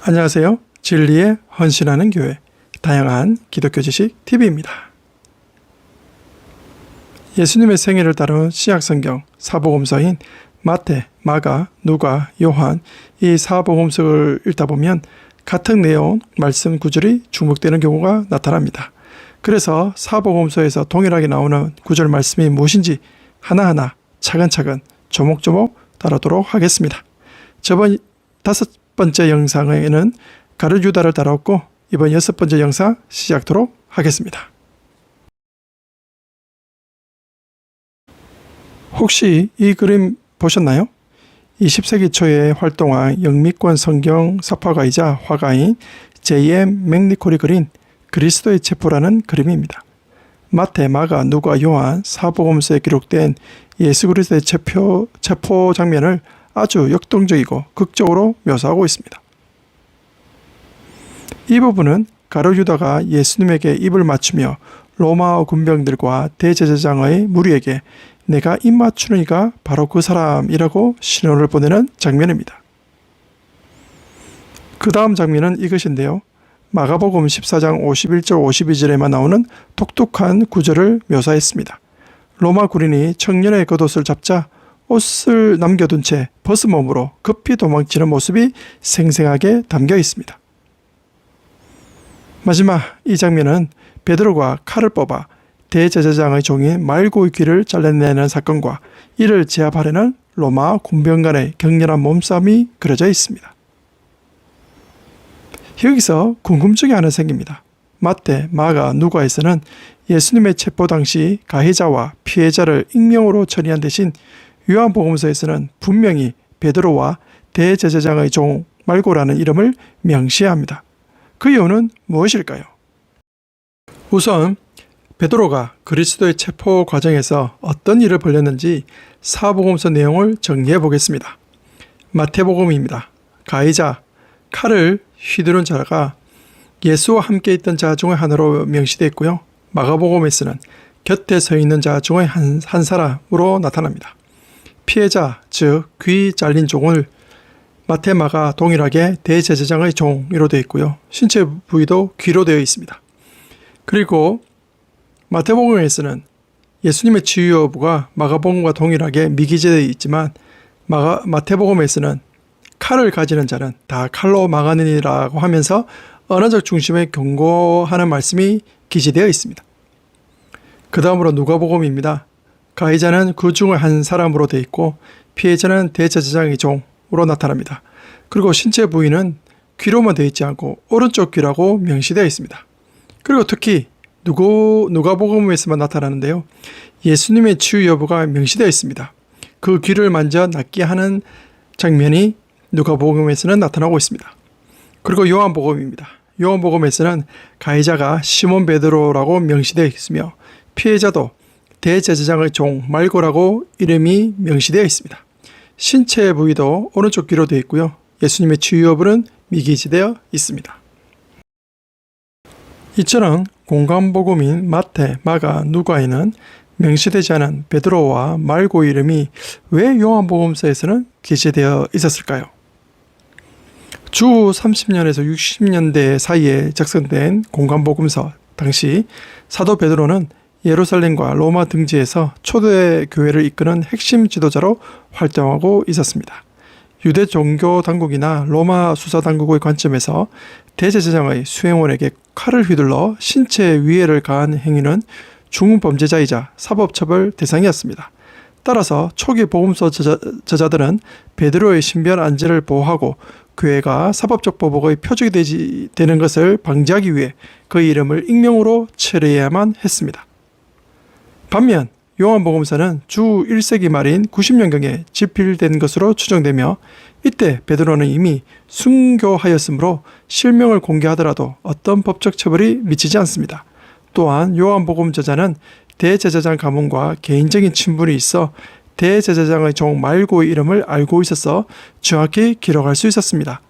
안녕하세요. 진리에 헌신하는 교회 다양한 기독교 지식 TV입니다. 예수님의 생애를 다룬 신약성경 사복음서인 마태, 마가, 누가, 요한 이 사복음서를 읽다 보면 같은 내용 말씀 구절이 중복되는 경우가 나타납니다. 그래서 사복음서에서 동일하게 나오는 구절 말씀이 무엇인지 하나하나 차근차근 조목조목 다루도록 하겠습니다. 저번 5번째 영상에는 가룟 유다를 다뤘고 이번 6번째 영상 시작하도록 하겠습니다. 혹시 이 그림 보셨나요? 20세기 초에 활동한 영미권 성경 사파가이자 화가인 J.M. 맥니콜이 그린 그리스도의 체포라는 그림입니다. 마태, 마가, 누가, 요한 사복음서에 기록된 예수 그리스도의 체포 장면을 아주 역동적이고 극적으로 묘사하고 있습니다. 이 부분은 가룟 유다가 예수님에게 입을 맞추며 로마 군병들과 대제사장의 무리에게 내가 입 맞추는 이가 바로 그 사람이라고 신호를 보내는 장면입니다. 그 다음 장면은 이것인데요. 마가복음 14장 51절 52절에만 나오는 독특한 구절을 묘사했습니다. 로마 군인이 청년의 겉옷을 잡자 옷을 남겨둔 채 벗은 몸으로 급히 도망치는 모습이 생생하게 담겨 있습니다. 마지막 이 장면은 베드로가 칼을 뽑아 대제사장의 종인 말고의 귀를 잘라내는 사건과 이를 제압하려는 로마 군병 간의 격렬한 몸싸움이 그려져 있습니다. 여기서 궁금증이 하나 생깁니다. 마태, 마가, 누가에서는 예수님의 체포 당시 가해자와 피해자를 익명으로 처리한 대신 요한복음서에서는 분명히 베드로와 대제사장의 종 말고라는 이름을 명시합니다. 그 이유는 무엇일까요? 우선 베드로가 그리스도의 체포 과정에서 어떤 일을 벌였는지 사복음서 내용을 정리해 보겠습니다. 마태복음입니다. 가해자, 칼을 휘두른 자가 예수와 함께 있던 자 중의 하나로 명시되어 있고요. 마가복음에서는 곁에 서 있는 자 중의 한 사람으로 나타납니다. 피해자, 즉 귀 잘린 종을 마태, 마가 동일하게 대제사장의 종으로 되어 있고요. 신체 부위도 귀로 되어 있습니다. 그리고 마태복음에서는 예수님의 치유 여부가 마가복음과 동일하게 미기재되어 있지만 마태복음에서는 칼을 가지는 자는 다 칼로 막아내리라고 하면서 언어적 중심에 경고하는 말씀이 기재되어 있습니다. 그 다음으로 누가복음입니다. 가해자는 그 중의 한 사람으로 되어 있고 피해자는 대제사장의 종으로 나타납니다. 그리고 신체 부위는 귀로만 되어 있지 않고 오른쪽 귀라고 명시되어 있습니다. 그리고 특히 누가복음에서만 나타나는데요. 예수님의 치유 여부가 명시되어 있습니다. 그 귀를 만져 낫게 하는 장면이 누가복음에서는 나타나고 있습니다. 그리고 요한복음입니다. 요한복음에서는 가해자가 시몬 베드로라고 명시되어 있으며 피해자도 대제사장의 종 말고라고 이름이 명시되어 있습니다. 신체 부위도 오른쪽 귀로 되어 있고요. 예수님의 치유 여부는 미기재되어 있습니다. 이처럼 공간복음인 마태, 마가, 누가에는 명시되지 않은 베드로와 말고 이름이 왜 요한복음서에서는 기재되어 있었을까요? 주 30년에서 60년대 사이에 작성된 공간복음서 당시 사도 베드로는 예루살렘과 로마 등지에서 초대 교회를 이끄는 핵심 지도자로 활동하고 있었습니다. 유대 종교 당국이나 로마 수사 당국의 관점에서 대제사장의 수행원에게 칼을 휘둘러 신체 위해를 가한 행위는 중범죄자이자 사법처벌 대상이었습니다. 따라서 초기 복음서 저자들은 베드로의 신변 안전을 보호하고 교회가 사법적 보복의 표적이 되는 것을 방지하기 위해 그 이름을 익명으로 처리해야만 했습니다. 반면 요한복음서는 주 1세기 말인 90년경에 집필된 것으로 추정되며 이때 베드로는 이미 순교하였으므로 실명을 공개하더라도 어떤 법적 처벌이 미치지 않습니다. 또한 요한복음 저자는 대제사장 가문과 개인적인 친분이 있어 대제사장의 종 말고의 이름을 알고 있어서 정확히 기록할 수 있었습니다.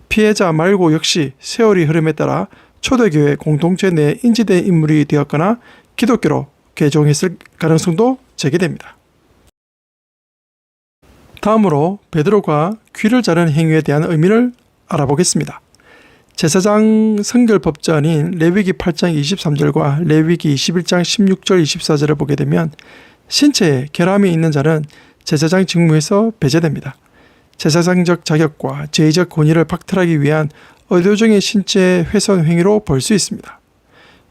피해자 말고 역시 세월이 흐름에 따라 초대교회 공동체 내에 인지된 인물이 되었거나 기독교로 개종했을 가능성도 제기됩니다. 다음으로 베드로가 귀를 자르는 행위에 대한 의미를 알아보겠습니다. 제사장 성결법전인 레위기 8장 23절과 레위기 21장 16절 24절을 보게 되면 신체에 결함이 있는 자는 제사장 직무에서 배제됩니다. 제사장적 자격과 제의적 권위를 박탈하기 위한 의도적인 신체 훼손 행위로 볼 수 있습니다.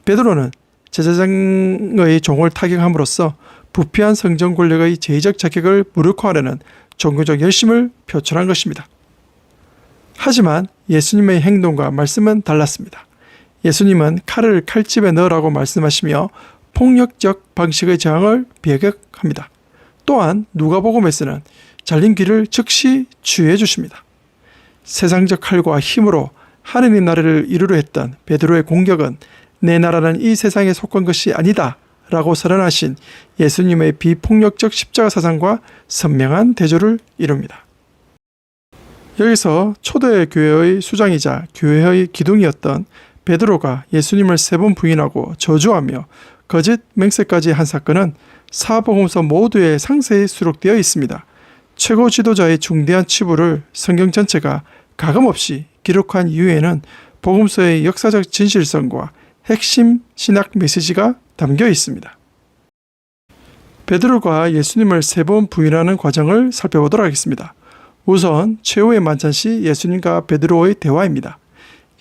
베드로는 제사장의 종을 타격함으로써 부패한 성전 권력의 제의적 자격을 무력화하려는 종교적 열심을 표출한 것입니다. 하지만 예수님의 행동과 말씀은 달랐습니다. 예수님은 칼을 칼집에 넣으라고 말씀하시며 폭력적 방식의 저항을 배격합니다. 또한 누가복음에서는 잘린 귀를 즉시 치유해 주십니다. 세상적 칼과 힘으로 하느님 나라를 이루려 했던 베드로의 공격은 내 나라는 이 세상에 속한 것이 아니다 라고 선언하신 예수님의 비폭력적 십자가 사상과 선명한 대조를 이룹니다. 여기서 초대 교회의 수장이자 교회의 기둥이었던 베드로가 예수님을 3번 부인하고 저주하며 거짓 맹세까지 한 사건은 사복음서 모두에 상세히 수록되어 있습니다. 최고 지도자의 중대한 치부를 성경 전체가 가감없이 기록한 이유에는 복음서의 역사적 진실성과 핵심 신학 메시지가 담겨 있습니다. 베드로가 예수님을 3번 부인하는 과정을 살펴보도록 하겠습니다. 우선 최후의 만찬시 예수님과 베드로의 대화입니다.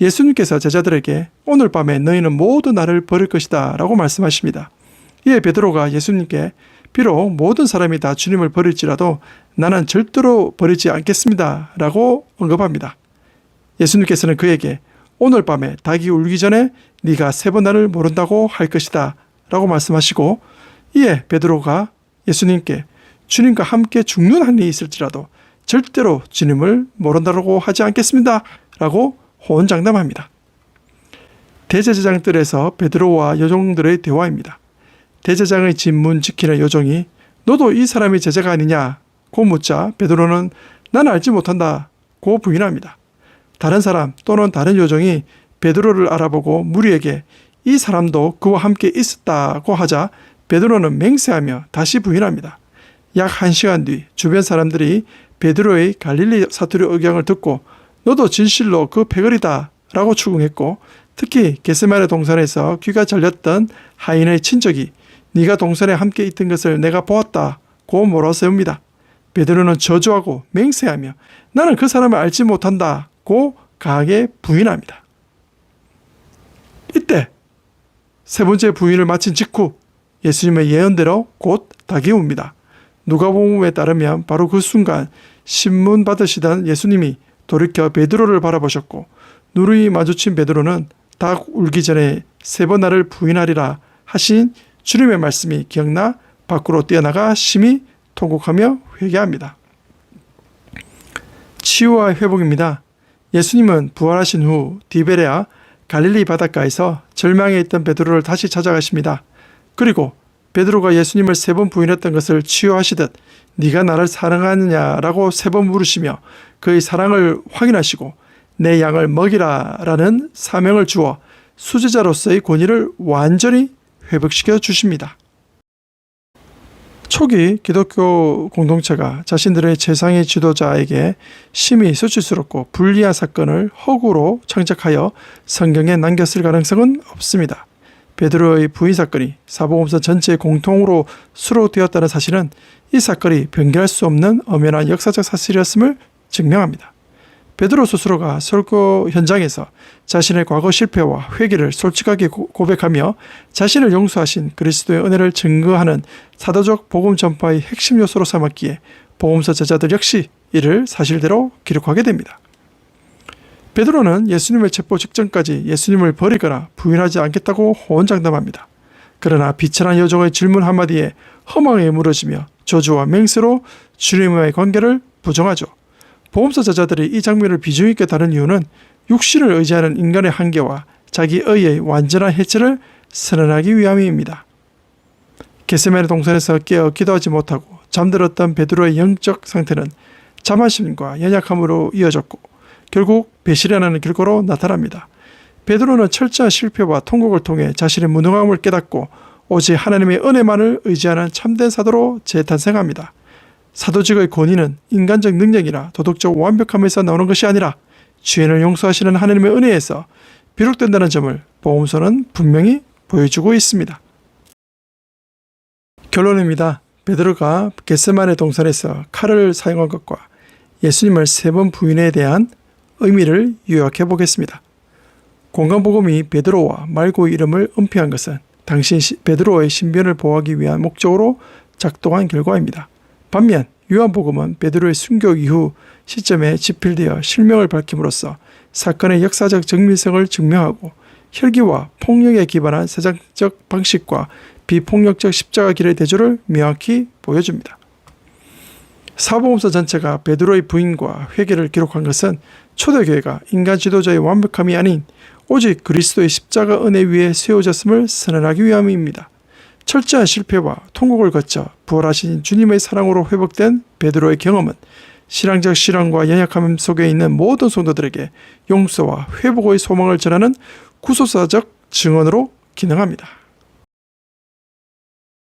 예수님께서 제자들에게 오늘 밤에 너희는 모두 나를 버릴 것이다 라고 말씀하십니다. 이에 베드로가 예수님께 비록 모든 사람이 다 주님을 버릴지라도 나는 절대로 버리지 않겠습니다 라고 언급합니다. 예수님께서는 그에게 오늘 밤에 닭이 울기 전에 네가 3번 나를 모른다고 할 것이다 라고 말씀하시고, 이에 베드로가 예수님께 주님과 함께 죽는 한이 있을지라도 절대로 주님을 모른다고 하지 않겠습니다 라고 호언장담합니다. 대제사장들에서 베드로와 여종들의 대화입니다. 대제사장의 진문 지키는 여종이 너도 이 사람이 제자가 아니냐고 묻자 베드로는 난 알지 못한다고 부인합니다. 다른 사람 또는 다른 여종이 베드로를 알아보고 무리에게 이 사람도 그와 함께 있었다고 하자 베드로는 맹세하며 다시 부인합니다. 약 1시간 뒤 주변 사람들이 베드로의 갈릴리 사투리 억양을 듣고 너도 진실로 그 패거리다 라고 추궁했고, 특히 겟세마네 동산에서 귀가 잘렸던 하인의 친척이 네가 동산에 함께 있던 것을 내가 보았다고 몰아세웁니다. 베드로는 저주하고 맹세하며 나는 그 사람을 알지 못한다고 강하게 부인합니다. 이때 3번째 부인을 마친 직후 예수님의 예언대로 곧 닭이 웁니다. 누가복음에 따르면 바로 그 순간 신문 받으시던 예수님이 돌이켜 베드로를 바라보셨고 누르이 마주친 베드로는 닭 울기 전에 3번 나를 부인하리라 하신 주님의 말씀이 기억나 밖으로 뛰어나가 심히 통곡하며 회개합니다. 치유와 회복입니다. 예수님은 부활하신 후 디베레아 갈릴리 바닷가에서 절망해 있던 베드로를 다시 찾아가십니다. 그리고 베드로가 예수님을 3번 부인했던 것을 치유하시듯 네가 나를 사랑하느냐라고 3번 물으시며 그의 사랑을 확인하시고 내 양을 먹이라 라는 사명을 주어 수제자로서의 권위를 완전히 회복시켜 주십니다. 초기 기독교 공동체가 자신들의 최상위 지도자에게 심히 수치스럽고 불리한 사건을 허구로 창작하여 성경에 남겼을 가능성은 없습니다. 베드로의 부인 사건이 사복음서 전체의 공통으로 수록되었다는 사실은 이 사건이 변경할 수 없는 엄연한 역사적 사실이었음을 증명합니다. 베드로 스스로가 설교 현장에서 자신의 과거 실패와 회개를 솔직하게 고백하며 자신을 용서하신 그리스도의 은혜를 증거하는 사도적 복음 전파의 핵심 요소로 삼았기에 복음서 제자들 역시 이를 사실대로 기록하게 됩니다. 베드로는 예수님의 체포 직전까지 예수님을 버리거나 부인하지 않겠다고 호언장담합니다. 그러나 비천한 여종의 질문 한마디에 허망에 무너지며 저주와 맹세로 주님과의 관계를 부정하죠. 복음서 저자들이 이 장면을 비중 있게 다룬 이유는 육신을 의지하는 인간의 한계와 자기 의의 완전한 해체를 선언하기 위함입니다. 겟세마네 동산에서 깨어 기도하지 못하고 잠들었던 베드로의 영적 상태는 자만심과 연약함으로 이어졌고 결국 배신이라는 결과로 나타납니다. 베드로는 철저한 실패와 통곡을 통해 자신의 무능함을 깨닫고 오직 하나님의 은혜만을 의지하는 참된 사도로 재탄생합니다. 사도직의 권위는 인간적 능력이나 도덕적 완벽함에서 나오는 것이 아니라 죄인을 용서하시는 하나님의 은혜에서 비롯된다는 점을 복음서는 분명히 보여주고 있습니다. 결론입니다. 베드로가 겟세마네 동산에서 칼을 사용한 것과 예수님을 3번 부인에 대한 의미를 요약해 보겠습니다. 공간복음이 베드로와 말고의 이름을 은폐한 것은 당시 베드로의 신변을 보호하기 위한 목적으로 작동한 결과입니다. 반면 요한복음은 베드로의 순교 이후 시점에 집필되어 실명을 밝힘으로써 사건의 역사적 정밀성을 증명하고 혈기와 폭력에 기반한 세상적 방식과 비폭력적 십자가 길의 대조를 명확히 보여줍니다. 사복음서 전체가 베드로의 부인과 회개를 기록한 것은 초대교회가 인간 지도자의 완벽함이 아닌 오직 그리스도의 십자가 은혜 위에 세워졌음을 선언하기 위함입니다. 철저한 실패와 통곡을 거쳐 부활하신 주님의 사랑으로 회복된 베드로의 경험은 신앙적 실현과 연약함 속에 있는 모든 성도들에게 용서와 회복의 소망을 전하는 구속사적 증언으로 기능합니다.